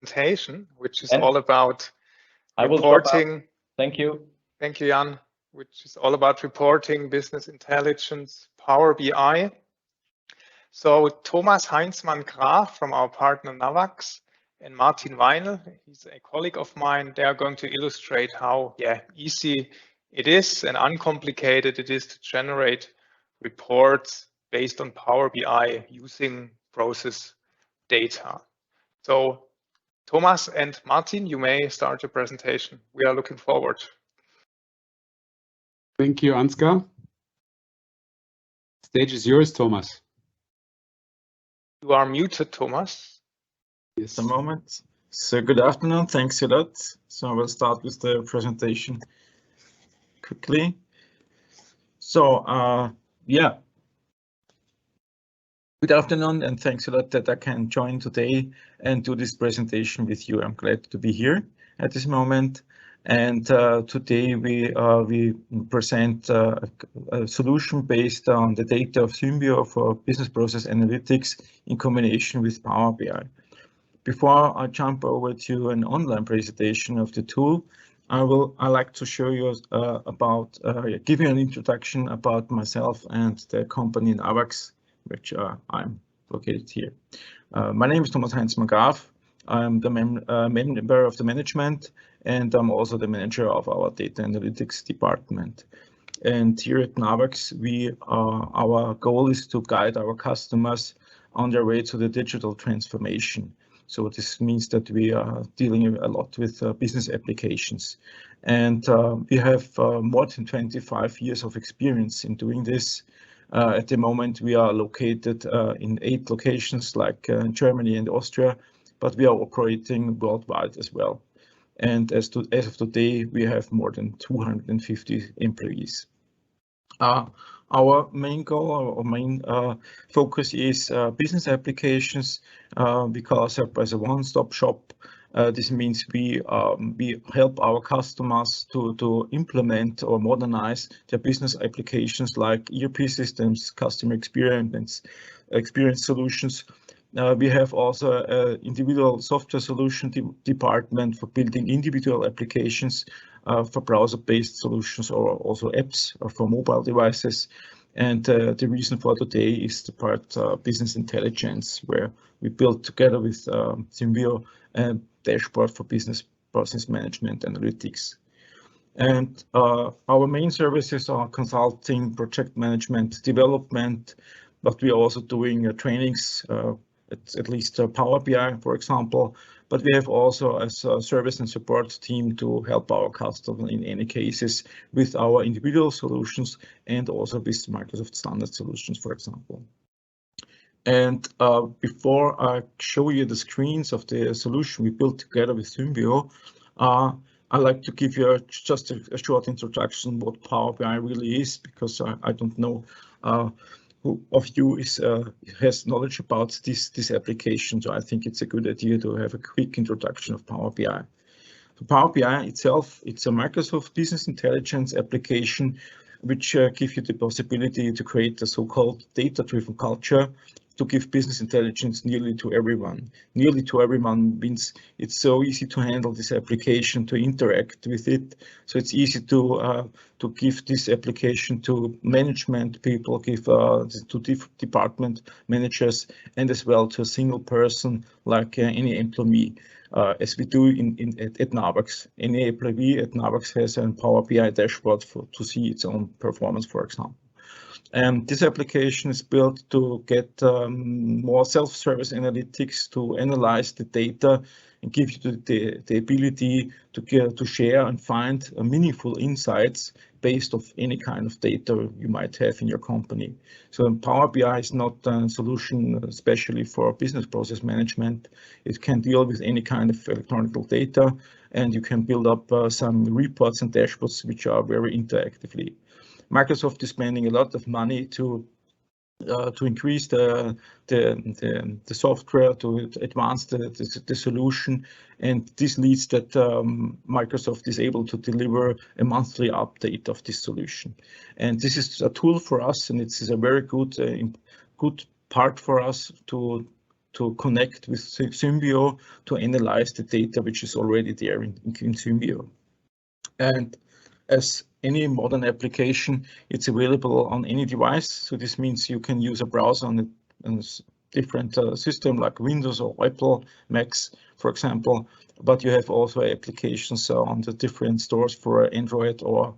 presentation, which is And all about I will stop out. reporting. Thank you. Thank you, Jan. Which is all about reporting, business intelligence, Power BI. So Thomas Heinzmann-Graf from our partner Navax and Martin Weinl, he's a colleague of mine, they are going to illustrate how easy it is and uncomplicated it is to generate reports based on Power BI using process data. So Thomas and Martin, you may start your presentation. We are looking forward. Thank you, Ansgar. Stage is yours, Thomas. You are muted, Thomas. Yes. A moment. So good afternoon. Thanks a lot. So I will start with the presentation quickly. So yeah. Good afternoon, and thanks a lot that I can join today and do this presentation with you. I'm glad to be here at this moment. And today we present a solution based on the data of Symbio for business process analytics in combination with Power BI. Before I jump over to an online presentation of the tool, I like to show you give you an introduction about myself and the company Navax, which I'm located here. My name is Thomas Heinzmann-Graf. I'm the member of the management, and I'm also the manager of our data analytics department. And here at Navax, our goal is to guide our customers on their way to the digital transformation. So this means that we are dealing a lot with business applications. And we have more than 25 years of experience in doing this. At the moment, we are located in 8 locations like Germany and Austria, but we are operating worldwide as well. And as of today, we have more than 250 employees. Our main goal, our main focus is business applications because as a one-stop shop, this means we help our customers to implement or modernize their business applications like ERP systems, customer experience solutions. We have also an individual software solution department for building individual applications for browser-based solutions or also apps for mobile devices. And the reason for today is the part business intelligence, where we built together with Symbio a dashboard for business process management analytics. And our main services are consulting, project management, development, but we are also doing trainings, at least Power BI, for example. But we have also a service and support team to help our customers in any cases with our individual solutions and also with Microsoft standard solutions, for example. And before I show you the screens of the solution we built together with Symbio, I'd like to give you just a short introduction what Power BI really is, because I don't know who of you has knowledge about this application. So I think it's a good idea to have a quick introduction of Power BI. So Power BI itself, it's a Microsoft business intelligence application which gives you the possibility to create a so-called data-driven culture to give business intelligence nearly to everyone. Nearly to everyone means it's so easy to handle this application, to interact with it. So it's easy to give this application to management people, give to department managers, and as well to a single person like any employee, as we do at Navax. Any employee at Navax has a Power BI dashboard to see its own performance, for example. And this application is built to get more self-service analytics, to analyze the data and give you the ability to share and find meaningful insights based on any kind of data you might have in your company. So Power BI is not a solution especially for business process management. It can deal with any kind of electronic data, and you can build up some reports and dashboards which are very interactively. Microsoft is spending a lot of money to increase the software, to advance the solution, and this leads that Microsoft is able to deliver a monthly update of this solution. And this is a tool for us, and it's a very good part for us to to connect with Symbio to analyze the data which is already there in Symbio. And as any modern application, it's available on any device. So this means you can use a browser on a different system like Windows or Apple, Macs, for example. But you have also applications on the different stores for Android or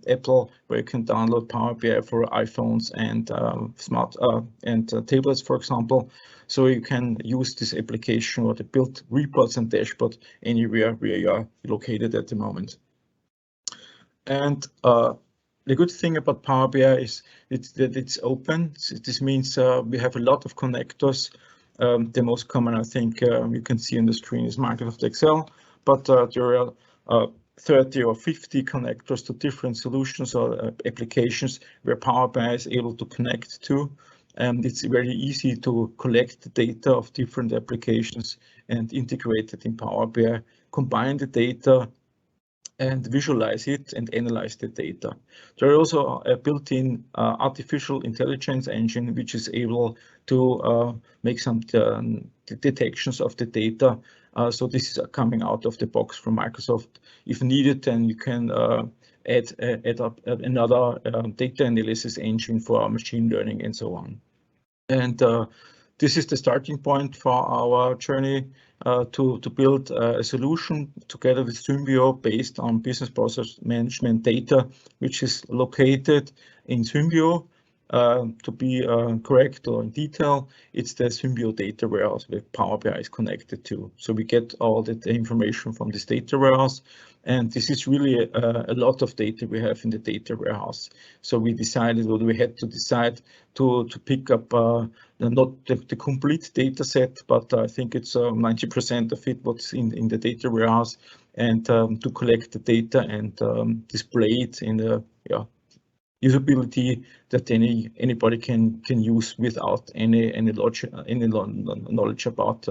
Apple, where you can download Power BI for iPhones and tablets, for example. So you can use this application or to build reports and dashboards anywhere where you are located at the moment. And the good thing about Power BI is that it's open. This means we have a lot of connectors. The most common, I think, you can see on the screen is Microsoft Excel, but there are 30 or 50 connectors to different solutions or applications where Power BI is able to connect to. And it's very easy to collect the data of different applications and integrate it in Power BI, combine the data, and visualize it and analyze the data. There are also a built-in artificial intelligence engine which is able to make some detections of the data. So this is coming out of the box from Microsoft. If needed, then you can add up another data analysis engine for machine learning and so on. And this is the starting point for our journey to build a solution together with Symbio based on business process management data, which is located in Symbio. To be correct or in detail, it's the Symbio data warehouse where Power BI is connected to. So we get all the information from this data warehouse. And this is really a lot of data we have in the data warehouse. So we decided, or we had to decide to pick up not the complete data set, but I think it's 90% of it what's in the data warehouse, and to collect the data and display it in the usability that anybody can use without any knowledge about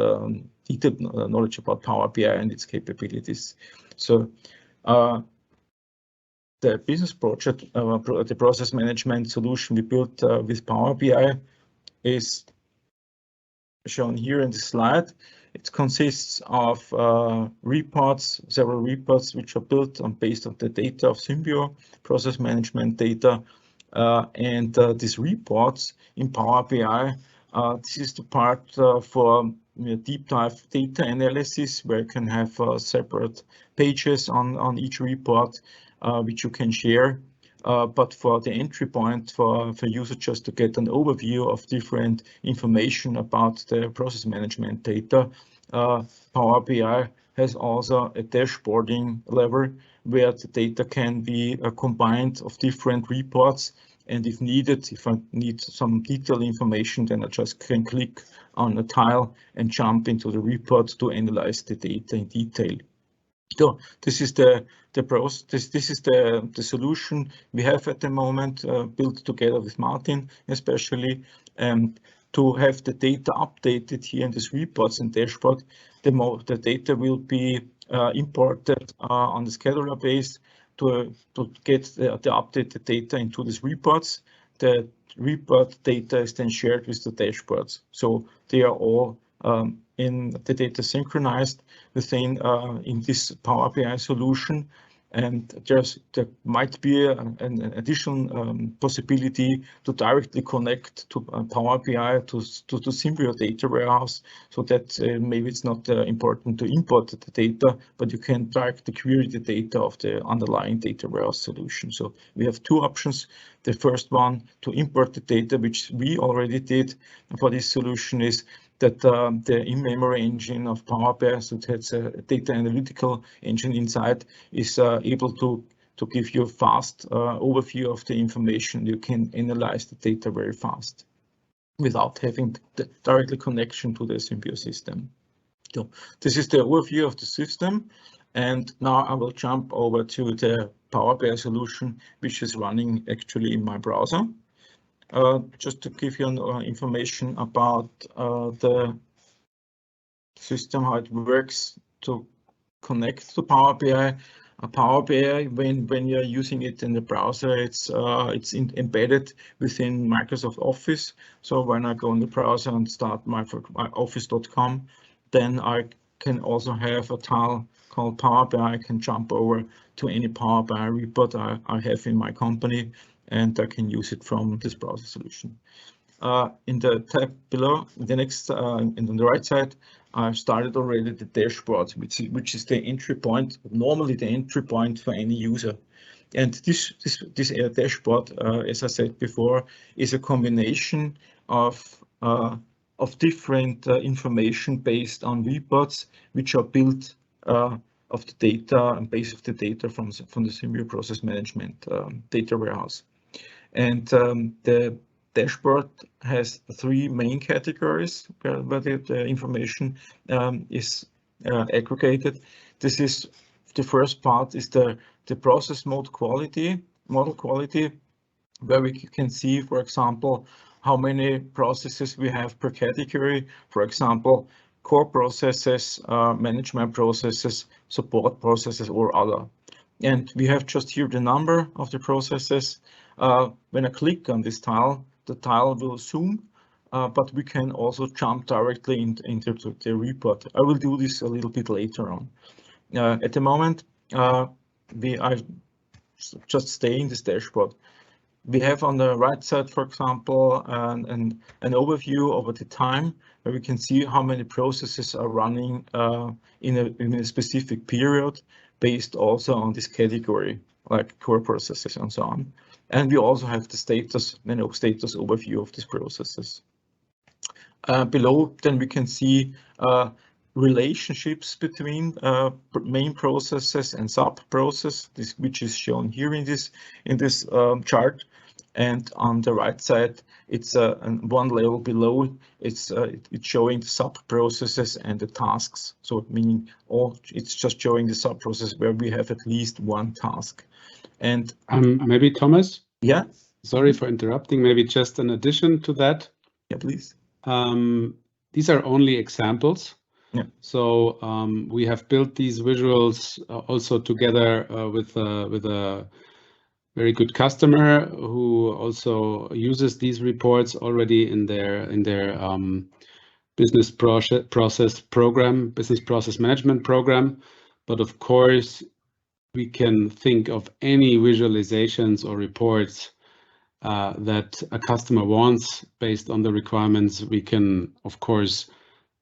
detailed knowledge about Power BI and its capabilities. So the business project, the process management solution we built with Power BI is shown here in the slide. It consists of several reports which are built based on the data of Symbio, process management data, and these reports in Power BI. This is the part for deep dive data analysis, where you can have separate pages on each report, which you can share. But for the entry point for user just to get an overview of different information about the process management data, Power BI has also a dashboarding level where the data can be combined of different reports. And if needed, if I need some detailed information, then I just can click on a tile and jump into the report to analyze the data in detail. So this is the process. This is the solution we have at the moment, built together with Martin, especially to have the data updated here in these reports and dashboard. The data will be imported on the scheduler base to get the updated data into these reports. The report data is then shared with the dashboards. So they are all in the data synchronized within in this Power BI solution. And there might be an additional possibility to directly connect to Power BI to Symbio data warehouse, so that maybe it's not important to import the data, but you can directly query the data of the underlying data warehouse solution. So we have two options. The first one, to import the data, which we already did for this solution, is that the in-memory engine of Power BI, so it has a data analytical engine inside, is able to give you a fast overview of the information. You can analyze the data very fast without having the directly connection to the Symbio system. So this is the overview of the system. And now I will jump over to the Power BI solution, which is running actually in my browser. Just to give you information about the system, how it works to connect to Power BI. Power BI, when you're using it in the browser, it's embedded within Microsoft Office. So when I go in the browser and start my office.com, then I can also have a tile called Power BI. I can jump over to any Power BI report I have in my company, and I can use it from this browser solution. In the tab below, the next, and on the right side, I've started already the dashboard, which is the entry point, normally the entry point for any user. And this dashboard, as I said before, is a combination of different information based on reports, which are built of the data and based of the data from the Symbio Process Management data warehouse. And the dashboard has three main categories where the information is aggregated. This is the first part is the process model quality, where we can see, for example, how many processes we have per category. For example, core processes, management processes, support processes, or other. And we have just here the number of the processes. When I click on this tile, the tile will zoom, but we can also jump directly into the report. I will do this a little bit later on. At the moment, I just stay in this dashboard. We have on the right side, for example, an overview over the time, where we can see how many processes are running in a specific period, based also on this category, like core processes and so on. And we also have the status overview of these processes. Below, then we can see relationships between main processes and sub process, which is shown here in this chart. And on the right side, it's one level below. It's showing the sub processes and the tasks. So meaning it's just showing the sub process where we have at least one task. And maybe Thomas. Yeah. Sorry for interrupting. Maybe just an addition to that. Yeah, please. These are only examples. Yeah. So we have built these visuals also together with a very good customer who also uses these reports already in their business process management program. But of course, we can think of any visualizations or reports that a customer wants based on the requirements. We can, of course,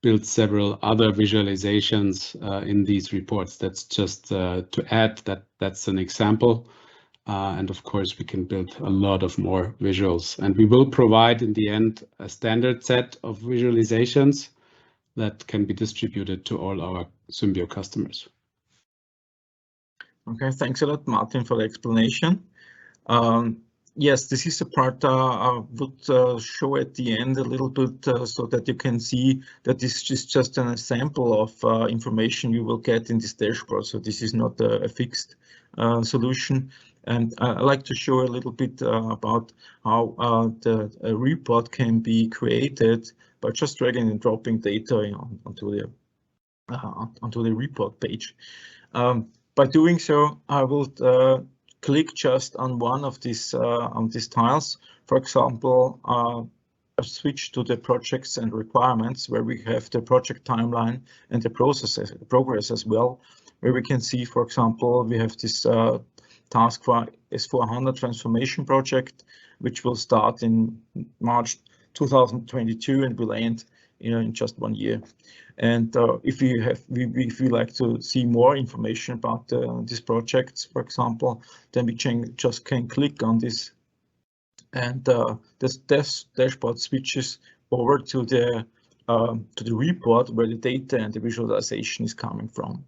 build several other visualizations in these reports. That's just to add that's an example. And of course, we can build a lot of more visuals. And we will provide in the end a standard set of visualizations that can be distributed to all our Symbio customers. Okay, thanks a lot, Martin, for the explanation. Yes, this is a part I would show at the end a little bit so that you can see that this is just an example of information you will get in this dashboard. So this is not a fixed solution. And I like to show a little bit about how the report can be created by just dragging and dropping data onto the report page. By doing so, I will click just on one of these tiles. For example, I switch to the projects and requirements, where we have the project timeline and the progress as well, where we can see, for example, we have this task for S400 transformation project, which will start in March 2022 and will end in just 1 year. And if we like to see more information about these projects, for example, then we just can click on this, and this dashboard switches over to the report where the data and the visualization is coming from.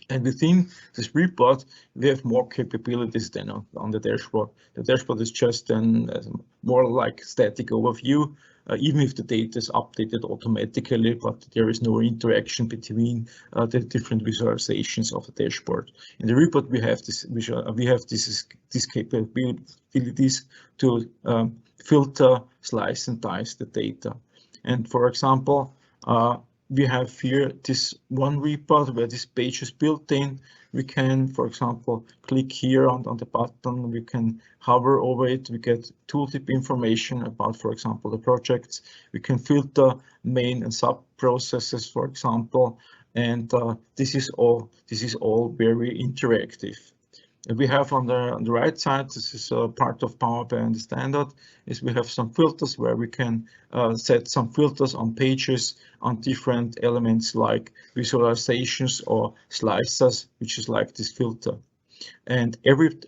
And within this report, we have more capabilities than on the dashboard. The dashboard is just more like static overview, even if the data is updated automatically, but there is no interaction between the different visualizations of the dashboard. In the report, we have these capabilities to filter, slice, and dice the data. And for example, we have here this one report where this page is built in. We can, for example, click here on the button, we can hover over it, we get tooltip information about, for example, the projects. We can filter main and sub processes, for example, and this is all very interactive. And we have on the right side, this is a part of Power BI and the standard, is we have some filters where we can set some filters on pages on different elements like visualizations or slicers, which is like this filter. And every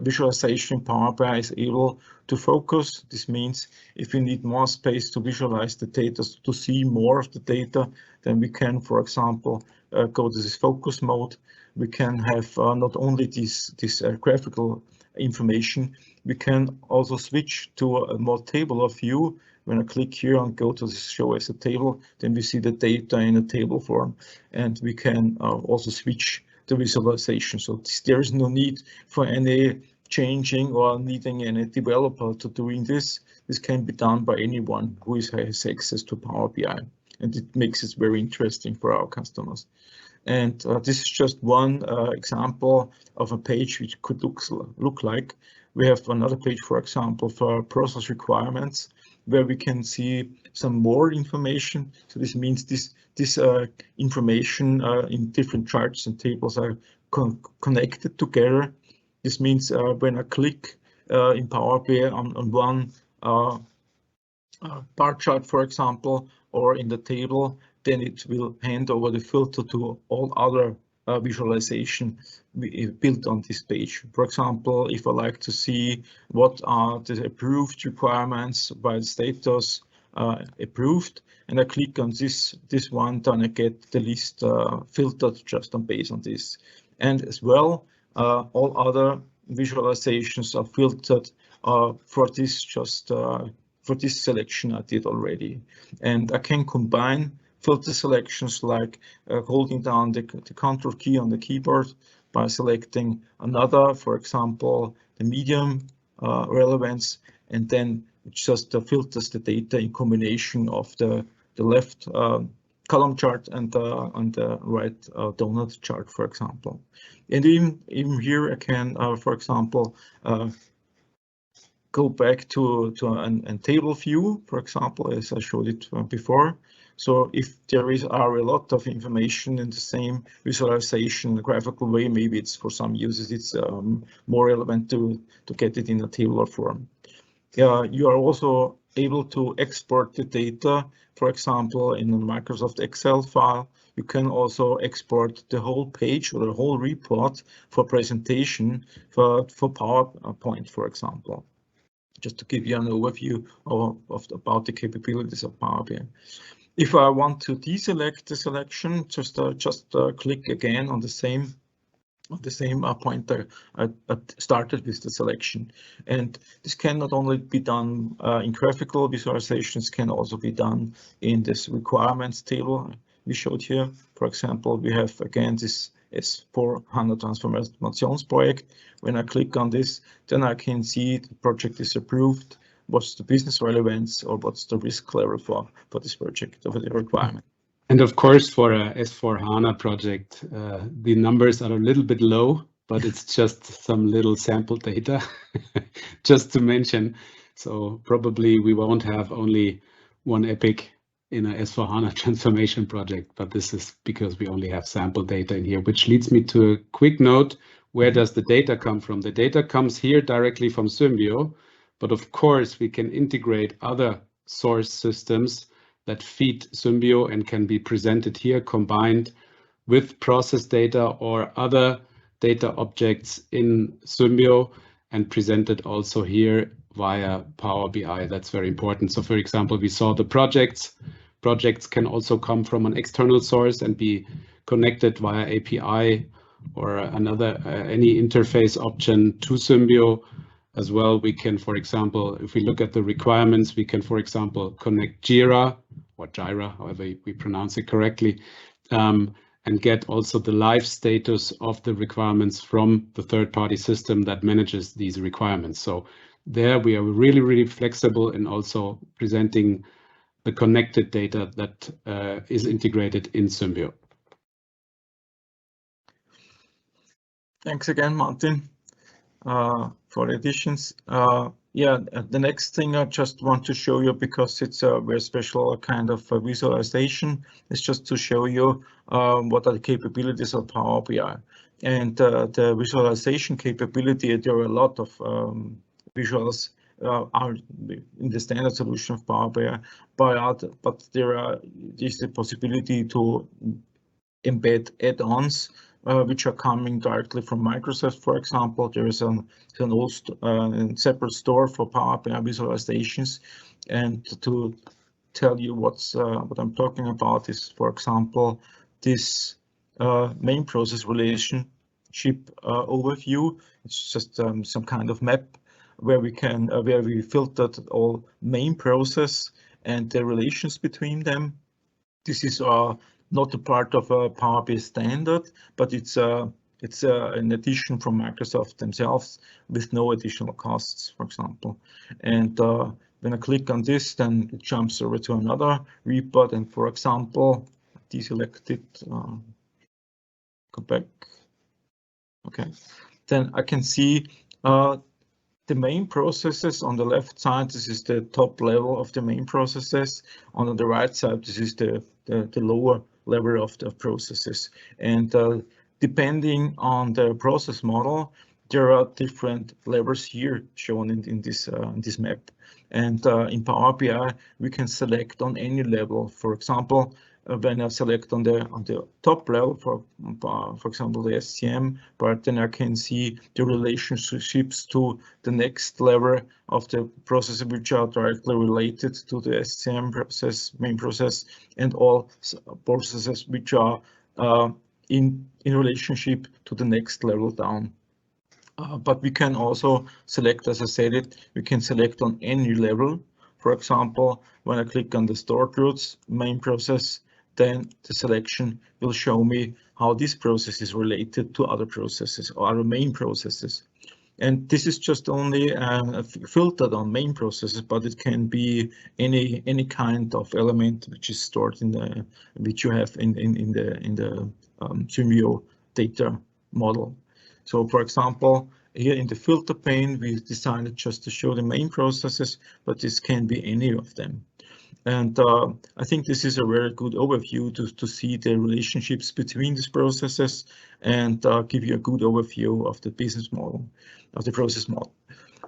visualization in Power BI is able to focus. This means if we need more space to visualize the data, to see more of the data, then we can, for example, go to this focus mode. We can have not only this graphical information, we can also switch to a more tabular view. When I click here and go to show as a table, then we see the data in a table form, and we can also switch the visualization. So there is no need for any changing or needing any developer to doing this. This can be done by anyone who has access to Power BI, and it makes it very interesting for our customers. And this is just one example of a page which could look like. We have another page, for example, for process requirements, where we can see some more information. So this means this information in different charts and tables are connected together. This means when I click in Power BI on one bar chart, for example, or in the table, then it will hand over the filter to all other visualization built on this page. For example, if I like to see what are the approved requirements by the status approved, and I click on this one, then I get the list filtered just based on this. And as well, all other visualizations are filtered for this selection I did already. And I can combine filter selections like holding down the control key on the keyboard by selecting another, for example, the medium relevance, and then it just filters the data in combination of the left column chart and the right donut chart, for example. And even here I can, for example, go back to a table view, for example, as I showed it before. So if there are a lot of information in the same visualization in a graphical way, maybe it's for some users it's more relevant to get it in a tabular form. You are also able to export the data, for example, in a Microsoft Excel file. You can also export the whole page or the whole report for presentation for PowerPoint, for example, just to give you an overview about the capabilities of Power BI. If I want to deselect the selection, just click again on the same point I started with the selection. And this can not only be done in graphical visualizations, can also be done in this requirements table we showed here. For example, we have again this S/4HANA Transformationsprojekt. When I click on this, then I can see the project is approved, what's the business relevance, or what's the risk level for this project, or the requirement. And of course, for a S/4HANA project, the numbers are a little bit low, but it's just some little sample data, just to mention. So probably we won't have only one epic in a S/4HANA transformation project, but this is because we only have sample data in here, which leads me to a quick note. Where does the data come from? The data comes here directly from Symbio, but of course we can integrate other source systems that feed Symbio and can be presented here combined with process data or other data objects in Symbio and presented also here via Power BI. That's very important. So for example, we saw the projects. Projects can also come from an external source and be connected via API or any interface option to Symbio. As well, we can, for example, if we look at the requirements, we can, for example, connect Jira or Jira, however we pronounce it correctly, and get also the live status of the requirements from the third-party system that manages these requirements. So there we are really, really flexible in also presenting the connected data that is integrated in Symbio. Thanks again, Martin, for the additions. Yeah, the next thing I just want to show you, because it's a very special kind of visualization, is just to show you what are the capabilities of Power BI. And the visualization capability, there are a lot of visuals are in the standard solution of Power BI, but there's the possibility to embed add-ons which are coming directly from Microsoft. For example, there is an old separate store for Power BI visualizations. And to tell you what I'm talking about is, for example, this main process relationship overview. It's just some kind of map where we filtered all main process and the relations between them. This is not a part of a Power BI standard, but it's an addition from Microsoft themselves with no additional costs, for example. And when I click on this, then it jumps over to another report. And for example, deselect it, go back. Okay, then I can see the main processes on the left side. This is the top level of the main processes. On the right side, this is the lower level of the processes. And depending on the process model, there are different levels here shown in this map. And in Power BI, we can select on any level. For example, when I select on the top level, for example, the SCM part, then I can see the relationships to the next level of the processes which are directly related to the SCM process, main process, and all processes which are in relationship to the next level down. But we can also select, as I said we can select on any level. For example, when I click on the stored routes main process, then the selection will show me how this process is related to other processes or other main processes. And this is just only filtered on main processes, but it can be any kind of element which is stored which you have in the Symbio data model. So, for example, here in the filter pane, we decided just to show the main processes, but this can be any of them. And I think this is a very good overview to see the relationships between these processes and give you a good overview of the business model, of the process model.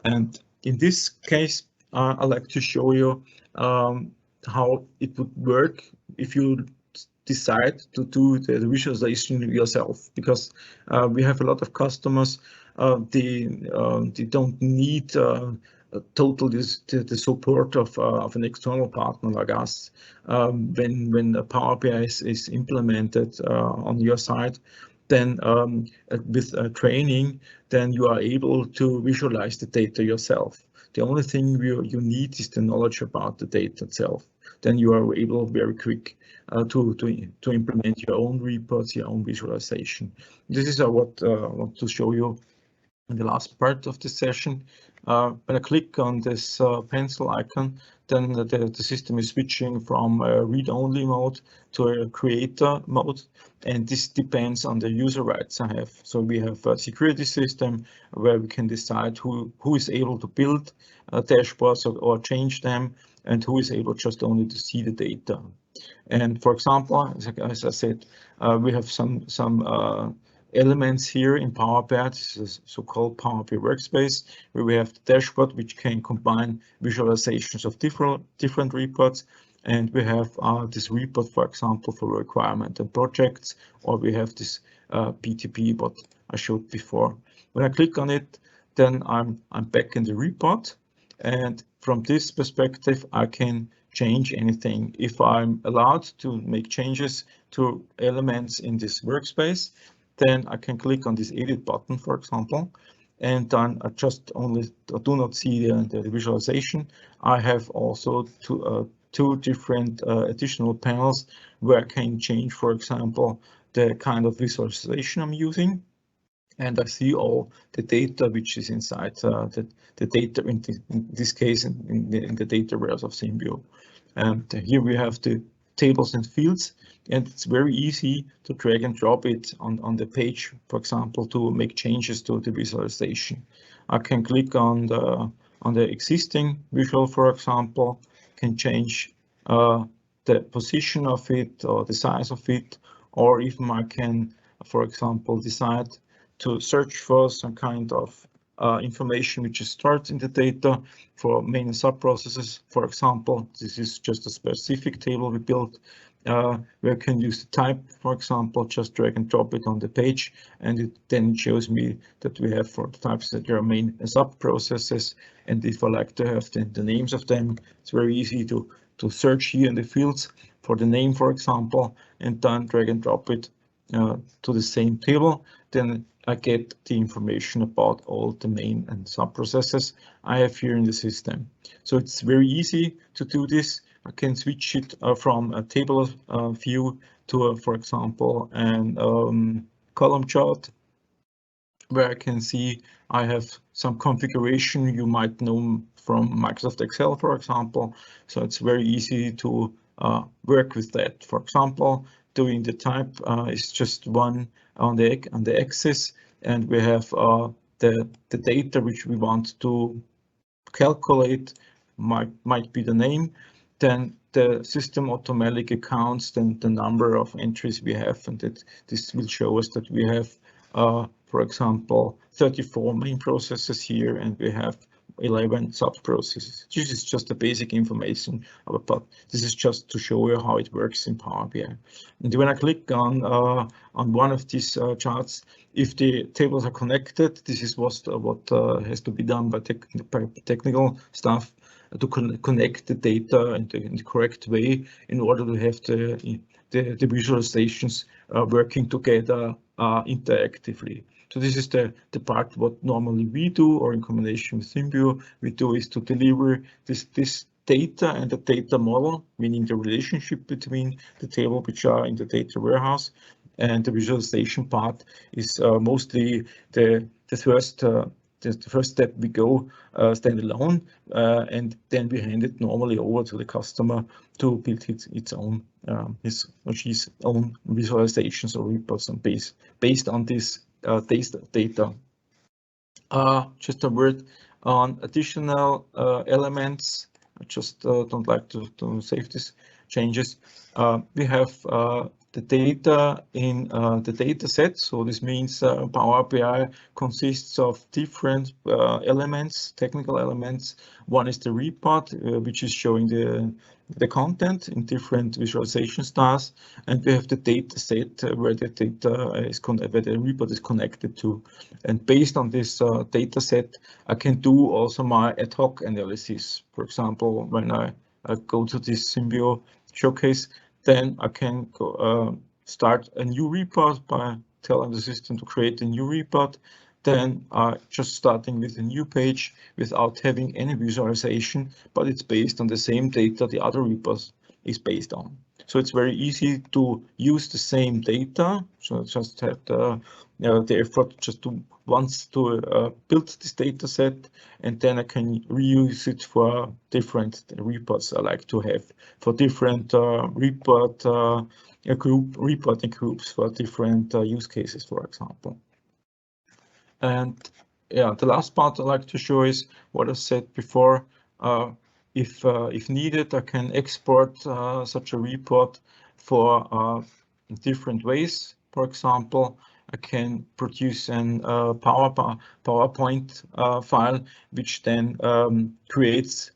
And in this case, I'd like to show you how it would work if you decide to do the visualization yourself, because we have a lot of customers, they don't need totally the support of an external partner like us. When the Power BI is implemented on your side, then with training, then you are able to visualize the data yourself. The only thing you need is the knowledge about the data itself. Then you are able very quick to implement your own reports, your own visualization. This is what I want to show you in the last part of the session. When I click on this pencil icon, then the system is switching from read-only mode to a creator mode, and this depends on the user rights I have. So we have a security system where we can decide who is able to build dashboards or change them, and who is able just only to see the data. And for example, as I said, we have some elements here in Power BI. This is a so-called Power BI workspace, where we have the dashboard, which can combine visualizations of different reports. And we have this report, for example, for requirement and projects, or we have this BTP, what I showed before. When I click on it, then I'm back in the report. And from this perspective, I can change anything. If I'm allowed to make changes to elements in this workspace, then I can click on this edit button, for example, and then I do not see the visualization. I have also two different additional panels where I can change, for example, the kind of visualization I'm using. And I see all the data which is inside the data, in this case, in the data warehouse of Symbio. And here we have the tables and fields, and it's very easy to drag and drop it on the page, for example, to make changes to the visualization. I can click on the existing visual, for example, can change the position of it or the size of it, or even I can, for example, decide to search for some kind of information which is stored in the data for main and sub-processes. For example, this is just a specific table we built where I can use the type, for example, just drag and drop it on the page, and it then shows me that we have for the types that there are main and sub-processes. And if I like to have the names of them, it's very easy to search here in the fields for the name, for example, and then drag and drop it to the same table. Then I get the information about all the main and sub-processes I have here in the system. So it's very easy to do this. I can switch it from a table view to, for example, an column chart, where I can see I have some configuration you might know from Microsoft Excel, for example. So it's very easy to work with that. For example, doing the type is just one on the axis, and we have the data which we want to calculate might be the name. Then the system automatically counts then the number of entries we have, and that this will show us that we have, for example, 34 main processes here, and we have 11 sub-processes. This is just the basic information, but this is just to show you how it works in Power BI. And when I click on one of these charts, if the tables are connected, this is what has to be done by technical stuff to connect the data in the correct way in order to have the visualizations working together interactively. So this is the part what normally we do, or in combination with Symbio, we do is to deliver this data and the data model, meaning the relationship between the table which are in the data warehouse, and the visualization part is mostly the first step we go standalone, and then we hand it normally over to the customer to build its own his or she's own visualizations or reports on based on this data. Just a word on additional elements. I just don't like to save these changes. We have the data in the data set. So this means Power BI consists of different elements, technical elements. One is the report, which is showing the content in different visualization styles, and we have the data set where the data is where the report is connected to. And based on this data set, I can do also my ad hoc analysis. For example, when I go to this Symbio showcase, then I can go, start a new report by telling the system to create a new report. Then just starting with a new page without having any visualization, but it's based on the same data the other report is based on. So it's very easy to use the same data. So just have the effort just to once to build this data set, and then I can reuse it for different reports I like to have for different reporting groups for different use cases, for example. And yeah, the last part I like to show is what I said before. If needed, I can export such a report for different ways. For example, I can produce an PowerPoint file, which then creates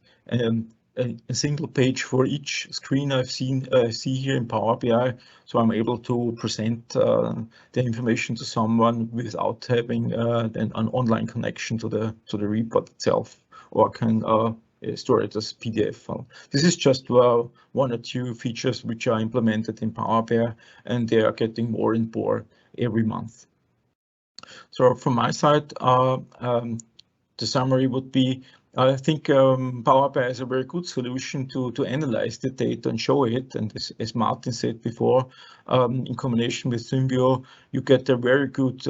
a single page for each screen I see here in Power BI. So I'm able to present the information to someone without having an online connection to the report itself, or I can store it as PDF file. This is just one or two features which are implemented in Power BI, and they are getting more and more every month. So from my side, the summary would be I think Power BI is a very good solution to analyze the data and show it. And as Martin said before, in combination with Symbio, you get a very good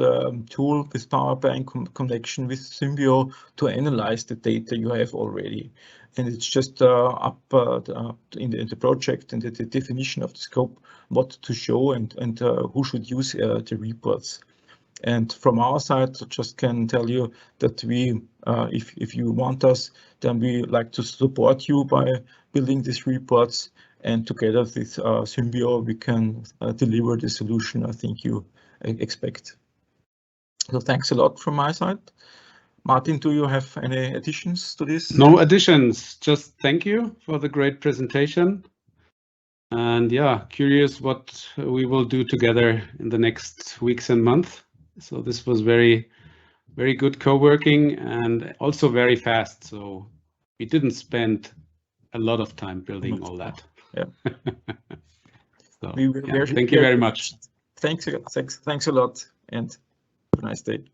tool with Power BI in connection with Symbio to analyze the data you have already. And it's just up in the project and the definition of the scope, what to show and who should use the reports. And from our side, just can tell you that we, if you want us, then we like to support you by building these reports. And together with Symbio, we can deliver the solution I think you expect. So thanks a lot from my side. Martin, do you have any additions to this? No additions, just thank you for the great presentation. And yeah, curious what we will do together in the next weeks and months. So this was very, very good co-working and also very fast. So we didn't spend a lot of time building all that. Yeah. So, thank you very much. Thanks a lot and have a nice day.